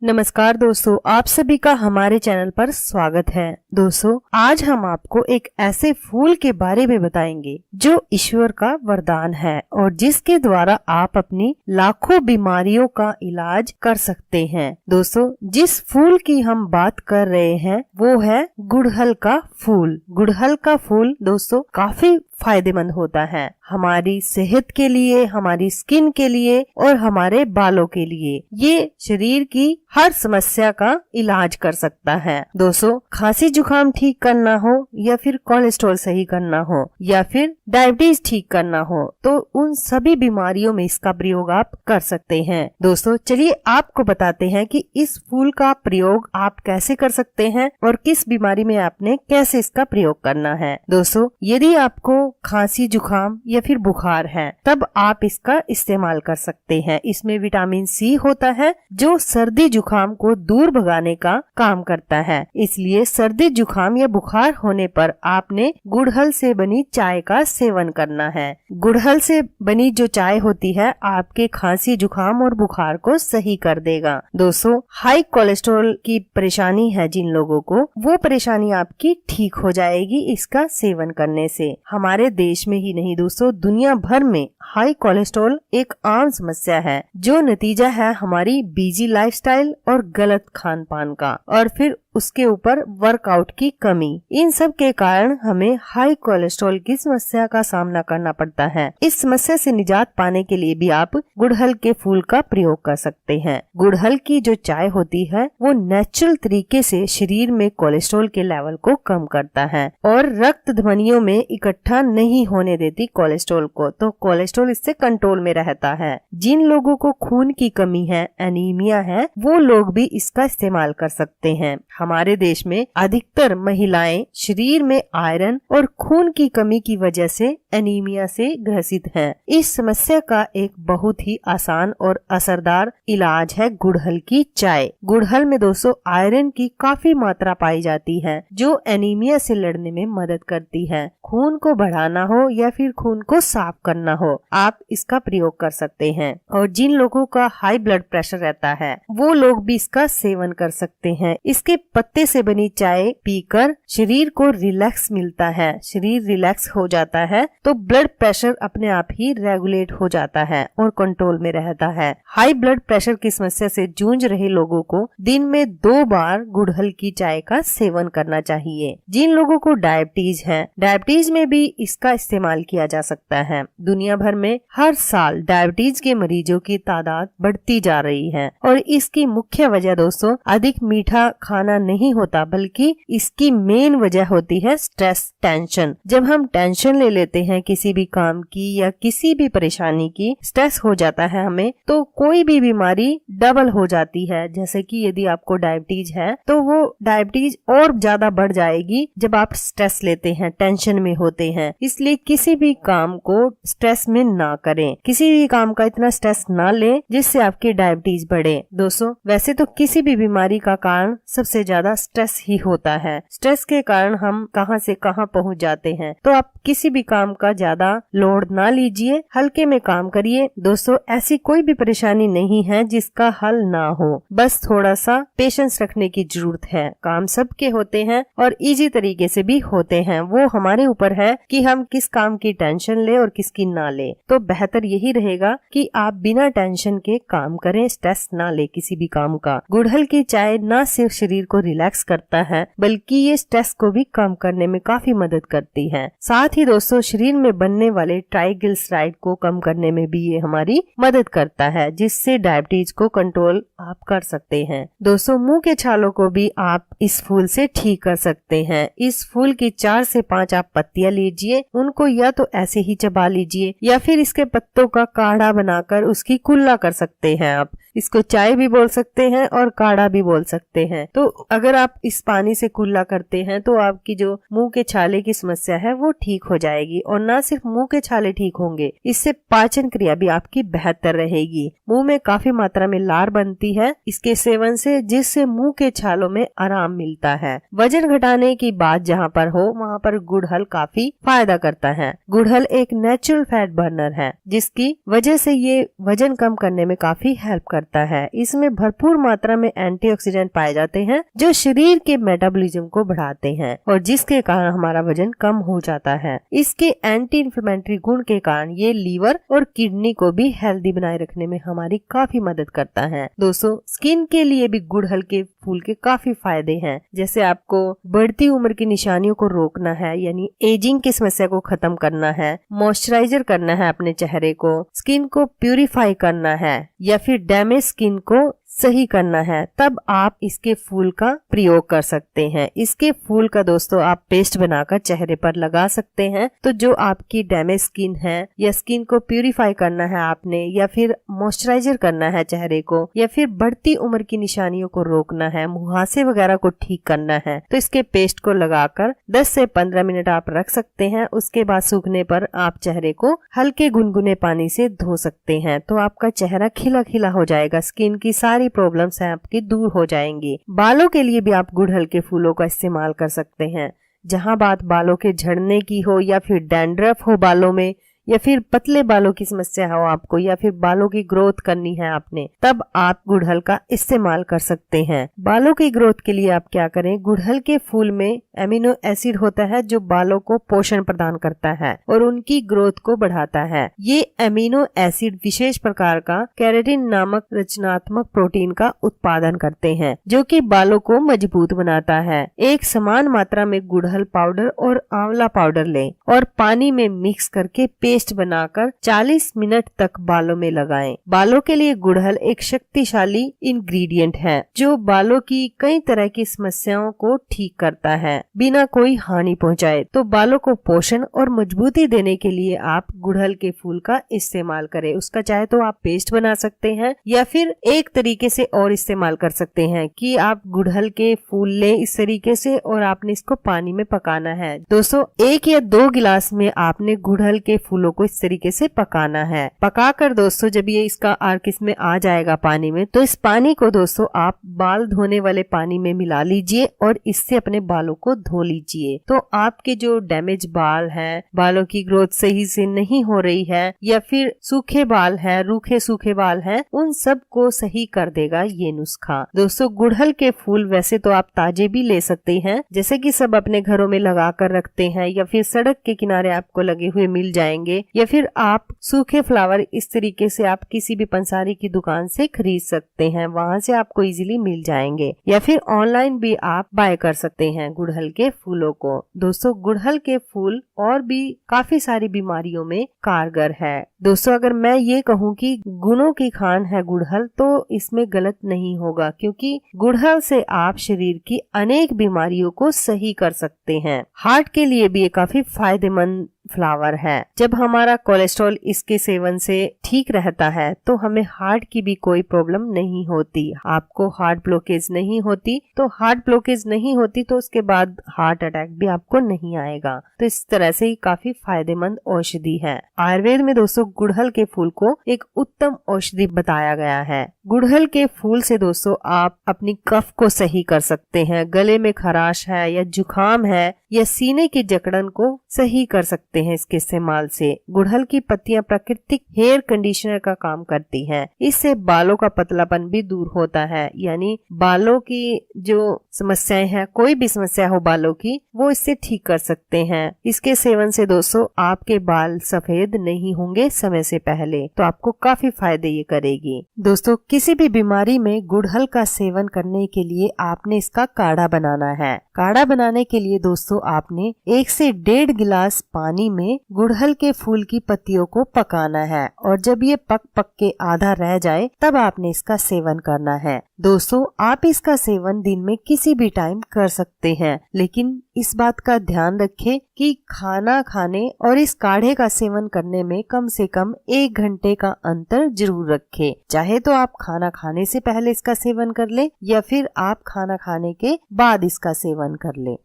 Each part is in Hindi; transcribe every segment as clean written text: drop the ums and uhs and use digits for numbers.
नमस्कार दोस्तों, आप सभी का हमारे चैनल पर स्वागत है। दोस्तों, आज हम आपको एक ऐसे फूल के बारे में बताएंगे जो ईश्वर का वरदान है और जिसके द्वारा आप अपनी लाखों बीमारियों का इलाज कर सकते हैं। दोस्तों, जिस फूल की हम बात कर रहे हैं वो है गुड़हल का फूल। गुड़हल का फूल दोस्तों काफी फायदेमंद होता है हमारी सेहत के लिए, हमारी स्किन के लिए और हमारे बालों के लिए। ये शरीर की हर समस्या का इलाज कर सकता है। दोस्तों, खांसी जुकाम ठीक करना हो या फिर कोलेस्ट्रॉल सही करना हो या फिर डायबिटीज ठीक करना हो, तो उन सभी बीमारियों में इसका प्रयोग आप कर सकते हैं। दोस्तों, चलिए आपको बताते हैं कि इस फूल का प्रयोग आप कैसे कर सकते हैं और किस बीमारी में आपने कैसे इसका प्रयोग करना है। दोस्तों, यदि आपको खांसी जुकाम या फिर बुखार है तब आप इसका इस्तेमाल कर सकते हैं। इसमें विटामिन सी होता है जो सर्दी जुकाम को दूर भगाने का काम करता है। इसलिए सर्दी जुकाम या बुखार होने पर आपने गुड़हल से बनी चाय का सेवन करना है। गुड़हल से बनी जो चाय होती है आपके खांसी जुकाम और बुखार को सही कर देगा। दोस्तों, हाई कोलेस्ट्रॉल की परेशानी है जिन लोगों को, वो परेशानी आपकी ठीक हो जाएगी इसका सेवन करने से। हमारे देश में ही नहीं दोस्तों, दुनिया भर में हाई कोलेस्ट्रॉल एक आम समस्या है जो नतीजा है हमारी बिजी लाइफस्टाइल और गलत खान पान का, और फिर उसके ऊपर वर्कआउट की कमी। इन सब के कारण हमें हाई कोलेस्ट्रॉल की समस्या का सामना करना पड़ता है। इस समस्या से निजात पाने के लिए भी आप गुड़हल के फूल का प्रयोग कर सकते हैं। गुड़हल की जो चाय होती है वो नेचुरल तरीके से शरीर में कोलेस्ट्रॉल के लेवल को कम करता है और रक्त धमनियों में इकट्ठा नहीं होने देती कोलेस्ट्रॉल को, तो कोलेस्ट्रॉल इससे कंट्रोल में रहता है। जिन लोगों को खून की कमी है, एनीमिया है, वो लोग भी इसका इस्तेमाल कर सकते हैं। हमारे देश में अधिकतर महिलाएं शरीर में आयरन और खून की कमी की वजह से एनीमिया से ग्रसित हैं। इस समस्या का एक बहुत ही आसान और असरदार इलाज है गुड़हल की चाय। गुड़हल में दोस्तों आयरन की काफी मात्रा पाई जाती है जो एनीमिया से लड़ने में मदद करती है। खून को बढ़ाना हो या फिर खून को साफ करना हो, आप इसका प्रयोग कर सकते हैं। और जिन लोगों का हाई ब्लड प्रेशर रहता है वो लोग भी इसका सेवन कर सकते हैं। इसके पत्ते से बनी चाय पीकर शरीर को रिलैक्स मिलता है, शरीर रिलैक्स हो जाता है तो ब्लड प्रेशर अपने आप ही रेगुलेट हो जाता है और कंट्रोल में रहता है। हाई ब्लड प्रेशर की समस्या से जूझ रहे लोगों को दिन में 2 बार गुड़हल की चाय का सेवन करना चाहिए। जिन लोगों को डायबिटीज है, डायबिटीज में भी इसका इस्तेमाल किया जा सकता है। दुनिया भर में हर साल डायबिटीज के मरीजों की तादाद बढ़ती जा रही है और इसकी मुख्य वजह दोस्तों अधिक मीठा खाना नहीं होता, बल्कि इसकी मेन वजह होती है स्ट्रेस, टेंशन। जब हम टेंशन ले लेते हैं किसी भी काम की या किसी भी परेशानी की, स्ट्रेस हो जाता है हमें, तो कोई भी बीमारी डबल हो जाती है। जैसे कि यदि आपको डायबिटीज है तो वो डायबिटीज और ज्यादा बढ़ जाएगी जब आप स्ट्रेस लेते हैं, टेंशन में होते हैं। इसलिए किसी भी काम को स्ट्रेस में ना करें, किसी भी काम का इतना स्ट्रेस ना लें जिससे आपकी डायबिटीज बढ़े। दोस्तों, वैसे तो किसी भी बीमारी का कारण सबसे ज्यादा स्ट्रेस ही होता है। स्ट्रेस के कारण हम कहां से कहां पहुंच जाते हैं। तो आप किसी भी काम का ज्यादा लोड ना लीजिए, हल्के में काम करिए। दोस्तों, ऐसी कोई भी परेशानी नहीं है जिसका हल ना हो, बस थोड़ा सा पेशेंस रखने की जरूरत है। काम सबके होते हैं और इजी तरीके से भी होते हैं, वो हमारे ऊपर है कि हम किस काम की टेंशन ले और किसकी ना ले। तो बेहतर यही रहेगा कि आप बिना टेंशन के काम करें, स्ट्रेस ना ले किसी भी काम का। गुड़हल की चाय न सिर्फ शरीर को रिलैक्स करता है बल्कि ये स्ट्रेस को भी कम करने में काफी मदद करती है। साथ ही दोस्तों शरीर में बनने वाले ट्राइग्लिसराइड को कम करने में भी ये हमारी मदद करता है, जिससे डायबिटीज को कंट्रोल आप कर सकते हैं। दोस्तों, मुंह के छालों को भी आप इस फूल से ठीक कर सकते हैं। इस फूल की 4 से 5 आप पत्तियां लीजिए, उनको या तो ऐसे ही चबा लीजिए या फिर इसके पत्तों का काढ़ा बनाकर उसकी कुल्ला कर सकते हैं। आप इसको चाय भी बोल सकते हैं और काढ़ा भी बोल सकते हैं। तो अगर आप इस पानी से कुल्ला करते हैं तो आपकी जो मुंह के छाले की समस्या है वो ठीक हो जाएगी। और न सिर्फ मुंह के छाले ठीक होंगे, इससे पाचन क्रिया भी आपकी बेहतर रहेगी। मुंह में काफी मात्रा में लार बनती है इसके सेवन से, जिससे मुंह के छालों में आराम मिलता है। वजन घटाने की बात जहाँ पर हो वहाँ पर गुड़हल काफी फायदा करता है। गुड़हल एक नेचुरल फैट बर्नर है जिसकी वजह से ये वजन कम करने में काफी हेल्प करता करता है। इसमें भरपूर मात्रा में एंटीऑक्सीडेंट पाए जाते हैं जो शरीर के मेटाबॉलिज्म को बढ़ाते हैं और जिसके कारण हमारा वजन कम हो जाता है। इसके एंटी इन्फ्लेमेटरी गुण के कारण ये लीवर और किडनी को भी हेल्दी बनाए रखने में हमारी काफी मदद करता है। दोस्तों, स्किन के लिए भी गुड़हल के फूल के काफी फायदे हैं। जैसे आपको बढ़ती उम्र की निशानियों को रोकना है, यानी एजिंग की समस्या को खत्म करना है, मॉइस्चराइजर करना है अपने चेहरे को, स्किन को प्यूरिफाई करना है या फिर डैमेज स्किन को सही करना है, तब आप इसके फूल का प्रयोग कर सकते हैं। इसके फूल का दोस्तों आप पेस्ट बनाकर चेहरे पर लगा सकते हैं। तो जो आपकी डैमेज स्किन है या स्किन को प्यूरिफाई करना है आपने, या फिर मॉइस्चराइजर करना है चेहरे को, या फिर बढ़ती उम्र की निशानियों को रोकना है, मुहासे वगैरह को ठीक करना है, तो इसके पेस्ट को लगाकर 10 से 15 मिनट आप रख सकते हैं। उसके बाद सूखने पर आप चेहरे को हल्के गुनगुने पानी से धो सकते हैं। तो आपका चेहरा खिला खिला हो जाएगा, स्किन की सारी प्रॉब्लम्स हैं आपकी दूर हो जाएंगी। बालों के लिए भी आप गुड़हल के फूलों का इस्तेमाल कर सकते हैं। जहां बात बालों के झड़ने की हो, या फिर डैंड्रफ हो बालों में, या फिर पतले बालों की समस्या हो आपको, या फिर बालों की ग्रोथ करनी है आपने, तब आप गुड़हल का इस्तेमाल कर सकते हैं। बालों की ग्रोथ के लिए आप क्या करें, गुड़हल के फूल में एमिनो एसिड होता है जो बालों को पोषण प्रदान करता है और उनकी ग्रोथ को बढ़ाता है। ये एमिनो एसिड विशेष प्रकार का केराटिन नामक रचनात्मक प्रोटीन का उत्पादन करते हैं जो कि बालों को मजबूत बनाता है। एक समान मात्रा में गुड़हल पाउडर और आंवला पाउडर लें और पानी में मिक्स करके पेस्ट बनाकर 40 मिनट तक बालों में लगाएं। बालों के लिए गुड़हल एक शक्तिशाली इंग्रेडिएंट है जो बालों की कई तरह की समस्याओं को ठीक करता है बिना कोई हानि पहुंचाए। तो बालों को पोषण और मजबूती देने के लिए आप गुड़हल के फूल का इस्तेमाल करें। उसका चाहे तो आप पेस्ट बना सकते हैं या फिर एक तरीके से और इस्तेमाल कर सकते हैं कि आप गुड़हल के फूल लें इस तरीके से और आपने इसको पानी में पकाना है। दोस्तों, 1 या 2 गिलास में आपने गुड़हल के फूलों को इस तरीके से पकाना है। पकाकर दोस्तों जब ये इसका अर्क इसमें आ जाएगा पानी में, तो इस पानी को दोस्तों आप बाल धोने वाले पानी में मिला लीजिए और इससे अपने बालों को धो लीजिए। तो आपके जो डैमेज बाल हैं, बालों की ग्रोथ सही से नहीं हो रही है, या फिर सूखे बाल हैं, रूखे सूखे बाल हैं, उन सब को सही कर देगा ये नुस्खा। दोस्तों, गुड़हल के फूल वैसे तो आप ताजे भी ले सकते हैं, जैसे कि सब अपने घरों में लगा कर रखते हैं, या फिर सड़क के किनारे आपको लगे हुए मिल जाएंगे, या फिर आप सूखे फ्लावर इस तरीके से आप किसी भी पंसारी की दुकान से खरीद सकते हैं, वहां से आपको इजीली मिल जाएंगे, या फिर ऑनलाइन भी आप बाय कर सकते हैं गुड़हल के फूलों को। दोस्तों, गुड़हल के फूल और भी काफी सारी बीमारियों में कारगर है। दोस्तों, अगर मैं ये कहूँ कि गुणों की खान है गुड़हल, तो इसमें गलत नहीं होगा, क्योंकि गुड़हल से आप शरीर की अनेक बीमारियों को सही कर सकते हैं। हार्ट के लिए भी ये काफी फायदेमंद फ्लावर है। जब हमारा कोलेस्ट्रॉल इसके सेवन से ठीक रहता है तो हमें हार्ट की भी कोई प्रॉब्लम नहीं होती। आपको हार्ट ब्लॉकेज नहीं होती, तो हार्ट ब्लॉकेज नहीं होती तो उसके बाद हार्ट अटैक भी आपको नहीं आएगा। तो इस तरह से ही काफी फायदेमंद औषधि है। आयुर्वेद में दोस्तों गुड़हल के फूल को एक उत्तम औषधि बताया गया है। गुड़हल के फूल से दोस्तों आप अपनी कफ को सही कर सकते हैं। गले में खराश है या जुकाम है या सीने की जकड़न को सही कर सकते हैं इसके इस्तेमाल से। गुड़हल की पत्तियां प्राकृतिक हेयर कंडीशनर का काम करती हैं। इससे बालों का पतलापन भी दूर होता है, यानी बालों की जो समस्याएं हैं, कोई भी समस्या हो बालों की, वो इससे ठीक कर सकते हैं। इसके सेवन से दोस्तों आपके बाल सफेद नहीं होंगे समय से पहले, तो आपको काफी फायदे ये करेगी। दोस्तों, किसी भी बीमारी में गुड़हल का सेवन करने के लिए आपने इसका काढ़ा बनाना है। काढ़ा बनाने के लिए दोस्तों आपने 1 से 1.5 गिलास पानी में गुड़हल के फूल की पत्तियों को पकाना है और जब ये पक के आधा रह जाए तब आपने इसका सेवन करना है। दोस्तों, आप इसका सेवन दिन में किसी भी टाइम कर सकते हैं, लेकिन इस बात का ध्यान रखें कि खाना खाने और इस काढ़े का सेवन करने में कम से कम 1 घंटे का अंतर जरूर रखें। चाहे तो आप खाना खाने से पहले इसका सेवन कर लें या फिर आप खाना खाने के बाद इसका सेवन कर लें।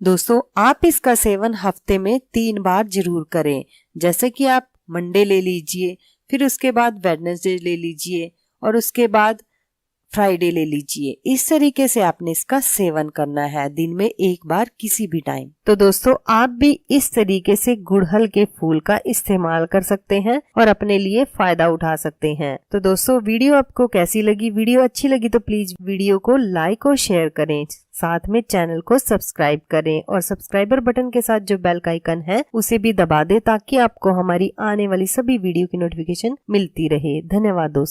दोस्तों, आप इसका सेवन हफ्ते में 3 बार जरूर करें। जैसे कि आप मंडे ले लीजिए, फिर उसके बाद वेडनेसडे ले लीजिए और उसके बाद फ्राइडे ले लीजिए। इस तरीके से आपने इसका सेवन करना है दिन में एक बार किसी भी टाइम। तो दोस्तों आप भी इस तरीके से गुड़हल के फूल का इस्तेमाल कर सकते हैं और अपने लिए फायदा उठा सकते हैं। तो दोस्तों वीडियो आपको कैसी लगी? वीडियो अच्छी लगी तो प्लीज वीडियो को लाइक और शेयर करें, साथ में चैनल को सब्सक्राइब करें और सब्सक्राइबर बटन के साथ जो बेल का आइकन है उसे भी दबा दें ताकि आपको हमारी आने वाली सभी वीडियो की नोटिफिकेशन मिलती रहे। धन्यवाद दोस्तों।